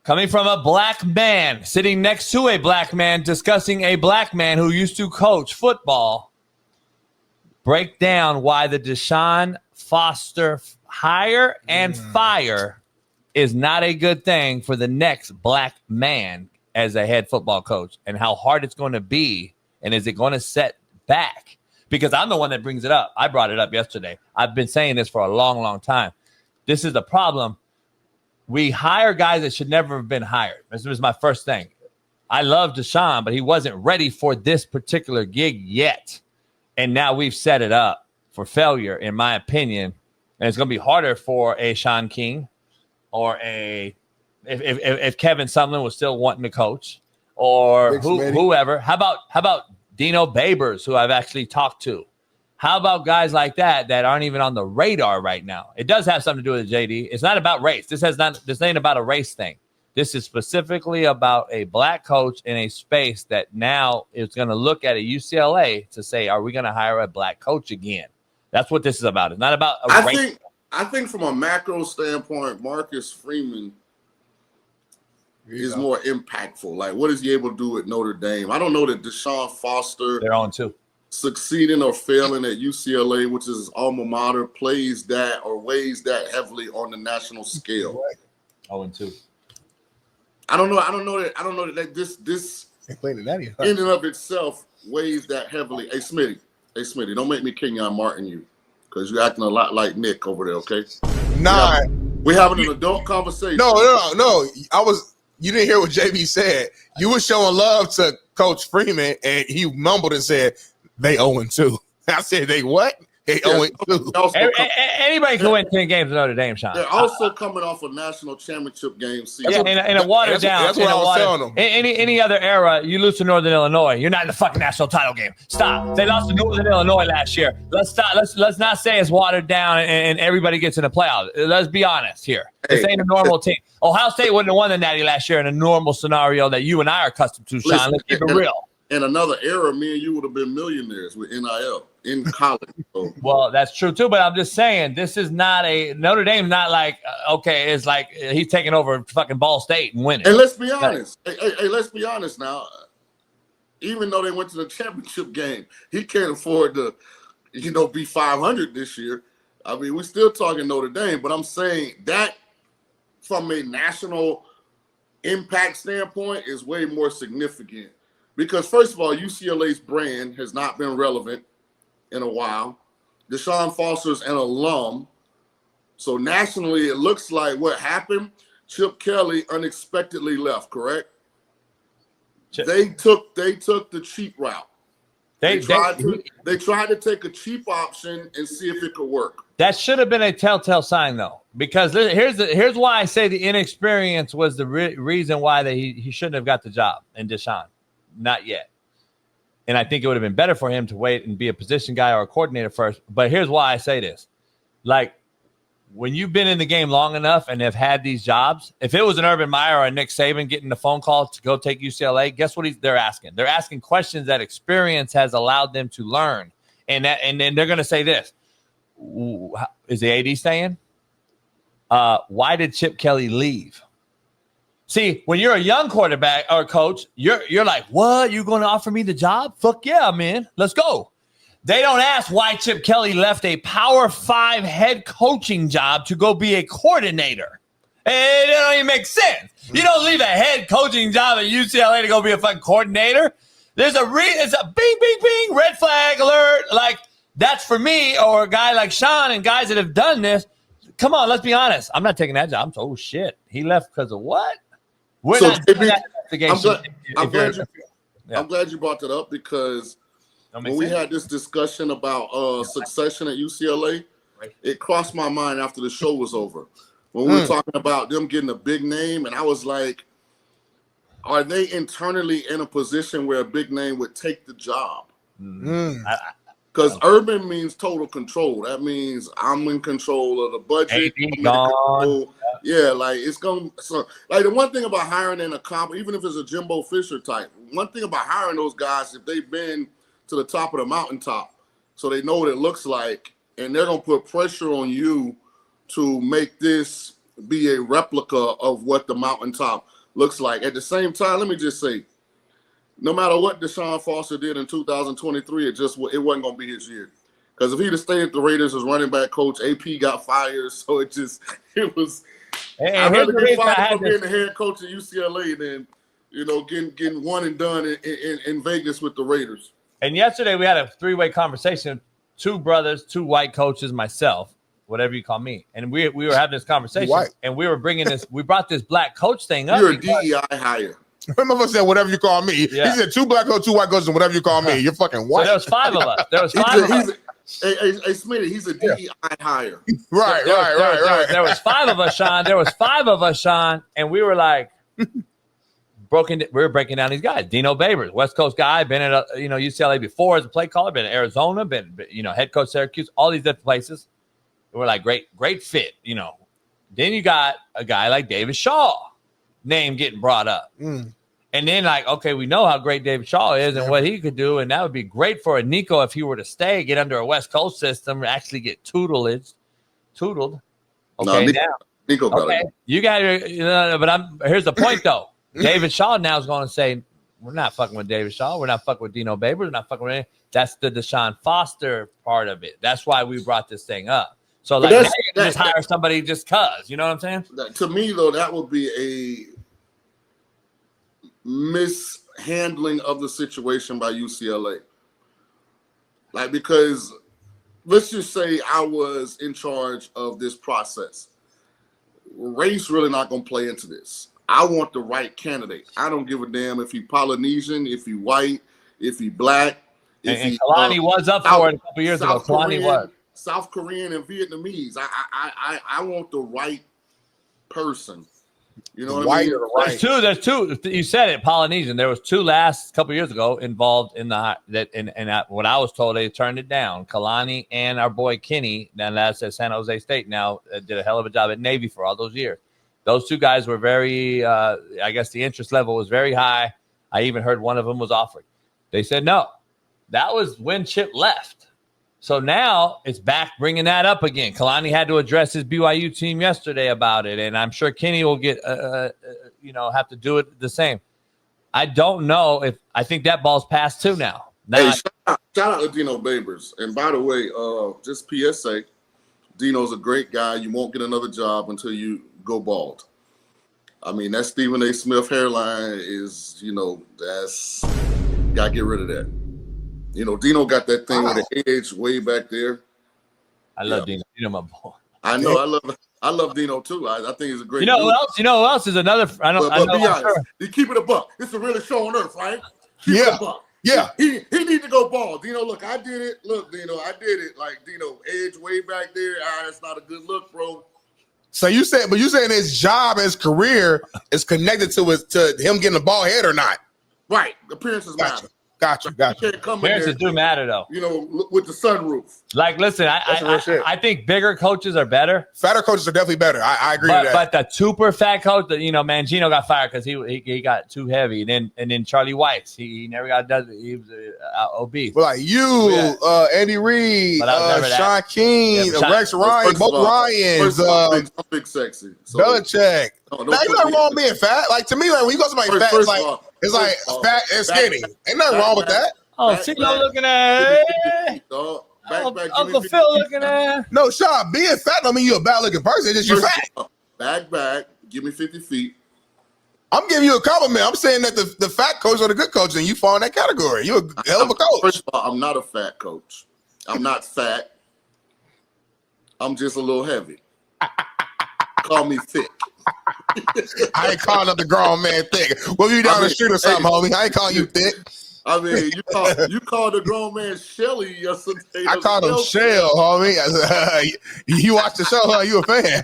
Coming from a black man, sitting next to a black man, discussing a black man who used to coach football, break down why the Deshawn Foster hire and fire is not a good thing for the next black man as a head football coach, and how hard it's going to be, and is it going to set back? Because I'm the one that brings it up. I brought it up yesterday. I've been saying this for a long, long time. This is the problem. We hire guys that should never have been hired. This was my first thing. I love Deshaun, but he wasn't ready for this particular gig yet. And now we've set it up for failure, in my opinion. And it's going to be harder for a Shaun King or if Kevin Sumlin was still wanting to coach, or whoever. How about Dino Babers, who I've actually talked to? How about guys like that aren't even on the radar right now? It does have something to do with JD. It's not about race. This ain't about a race thing. This is specifically about a black coach in a space that now is going to look at a UCLA to say, are we going to hire a black coach again? That's what this is about. It's not about a race. I think from a macro standpoint, Marcus Freeman is more impactful. Like, what is he able to do at Notre Dame? I don't know that Deshawn Foster, they're on too, succeeding or failing at UCLA, which is his alma mater, weighs that heavily on the national scale. 0-2. I don't know that this in and of itself weighs that heavily. Hey Smitty, don't make me Kenyon Martin you, because you're acting a lot like Nick over there, okay? Nah. We're having an adult conversation. No. You didn't hear what JB said. You were showing love to Coach Freeman, and he mumbled and said, they 0-2. I said, they what? They 0-2. Anybody can win 10 games in Notre Dame, Shaun. They're also coming off a national championship game season. In a watered down. That's what I was telling them. Any other era, you lose to Northern Illinois, you're not in the fucking national title game. Stop. They lost to Northern Illinois last year. Let's stop. Let's not say it's watered down and everybody gets in the playoffs. Let's be honest here. This ain't a normal team. Ohio State wouldn't have won the Natty last year in a normal scenario that you and I are accustomed to, Shaun. Let's keep it real. In another era, me and you would have been millionaires with NIL in college. So. Well, that's true too, but I'm just saying this is not Notre Dame's not like it's like he's taking over fucking Ball State and winning. And let's be honest. Hey, let's be honest now. Even though they went to the championship game, he can't afford to, be 500 this year. I mean, we're still talking Notre Dame, but I'm saying that from a national impact standpoint is way more significant. Because, first of all, UCLA's brand has not been relevant in a while. Deshawn Foster's an alum. So, nationally, it looks like what happened, Chip Kelly unexpectedly left, correct? They took the cheap route. They tried to take a cheap option and see if it could work. That should have been a telltale sign, though, because here's why I say the inexperience was the reason why he shouldn't have got the job in Deshaun. Not yet. And I think it would have been better for him to wait and be a position guy or a coordinator first. But here's why I say this. Like, when you've been in the game long enough and have had these jobs, if it was an Urban Meyer or a Nick Saban getting the phone call to go take UCLA, guess what they're asking? They're asking questions that experience has allowed them to learn. And then they're going to say this. Is the AD staying? Why did Chip Kelly leave? See, when you're a young quarterback or coach, you're like, what? You going to offer me the job? Fuck yeah, man. Let's go. They don't ask why Chip Kelly left a Power 5 head coaching job to go be a coordinator. It don't even make sense. You don't leave a head coaching job at UCLA to go be a fucking coordinator. It's a bing, bing, bing, red flag alert. Like, that's for me or a guy like Shaun and guys that have done this. Come on, let's be honest. I'm not taking that job. Oh, shit. He left because of what? I'm glad you brought that up, because when we had this discussion about succession at UCLA, it crossed my mind after the show was over. When we were talking about them getting a big name, and I was like, are they internally in a position where a big name would take the job? Because urban means total control. That means I'm in control of the budget. Yeah, like it's going to, so like the one thing about hiring in a comp, even if it's a Jimbo Fisher type, one thing about hiring those guys, if they've been to the top of the mountaintop, so they know what it looks like, and they're going to put pressure on you to make this be a replica of what the mountaintop looks like. At the same time, let me just say, no matter what Deshawn Foster did in 2023, it wasn't going to be his year. Because if he'd have stayed at the Raiders as running back coach, AP got fired. So it was. I'd rather get fired for being the head coach at UCLA than, getting one and done in Vegas with the Raiders. And yesterday we had a three-way conversation. 2 brothers, 2 white coaches, myself, whatever you call me. And we were having this conversation. White. And we were we brought this black coach thing up. You're a DEI hire. Remember I said whatever you call me. Yeah. He said 2 black coaches, 2 white coaches, and whatever you call me. You're fucking white. So there was 5 of us. There was 5 of us. Hey, Smitty, he's a DEI hire. Right. There was 5 of us, Shaun. There was 5 of us, Shaun, and we were like we were breaking down these guys. Dino Babers, West Coast guy, been at UCLA before as a play caller, been in Arizona, been head coach Syracuse, all these different places. We're like great fit, Then you got a guy like David Shaw, name getting brought up. And then, okay, we know how great David Shaw is and what he could do, and that would be great for a Nico if he were to stay, get under a West Coast system, actually get tootled. Okay, Nico got it. You got but here's the point though. David Shaw now is going to say, we're not fucking with David Shaw. We're not fucking with Dino Babers. We're not fucking with anything. That's the Deshawn Foster part of it. That's why we brought this thing up. So now you can just hire somebody just cause. You know what I'm saying? To me, though, that would be a mishandling of the situation by UCLA. Because let's just say I was in charge of this process. Race really not going to play into this. I want the right candidate. I don't give a damn if he Polynesian, if he white, if he black. And Kalani was up for it a couple years ago. Kalani was. South Korean and Vietnamese. I want the right person. You know what I mean? Right. There's two. You said it, Polynesian. There was 2 last couple years ago involved in what I was told they turned it down. Kalani and our boy Kenny, now that's at San Jose State now, did a hell of a job at Navy for all those years. Those 2 guys were very, I guess the interest level was very high. I even heard one of them was offered. They said no. That was when Chip left. So now it's back bringing that up again. Kalani had to address his BYU team yesterday about it, and I'm sure Kenny will get, have to do it the same. I don't know if I think that ball's passed too now. Hey, shout out to Dino Babers. And by the way, just PSA, Dino's a great guy. You won't get another job until you go bald. I mean, that Stephen A. Smith hairline is, that's got to get rid of that. Dino got that thing with the edge way back there. I love Dino. Dino, my boy. I know. I love Dino too. I think he's a great. Who else? Who else is another? I know. Be honest. You keep it a buck. It's the realest show on earth, right? Keep it a buck. Yeah. He need to go bald. Dino, look, I did it. Look, Dino, I did it. Like Dino, edge way back there. That's not a good look, bro. So you saying his job, his career is connected to him getting a bald head or not? Right. Appearances matter. Gotcha. Appearances do matter though. With the sunroof. Listen, I think bigger coaches are better. Fatter coaches are definitely better. I agree with that. But the super fat coach, Mangino got fired because he got too heavy. And then Charlie Weiss, he never got done. He was obese. Well, like Andy Reid, Shaun King, Rex Ryan, both Ryans, I'm big sexy. So, Belichick. Ain't nothing wrong being fat. Like to me, when you go to somebody fat, it's like fat and skinny. Ain't nothing wrong with that. Oh, CeeLo looking at Uncle Phil looking at. No, Shaun, being fat don't mean you're a bad looking person. It's just you're fat. Back. Give me 50 feet. I'm giving you a compliment. I'm saying that the fat coach are the good coach, and you fall in that category. You're a hell of a coach. First of all, I'm not a fat coach. I'm not fat. I'm just a little heavy. Call me thick. I ain't calling up the grown man thick. Well, you down the street or something, homie. I ain't calling you thick. I mean, you called the grown man Shelly yesterday. I called him Shell, homie. You watched the show, huh? You a fan?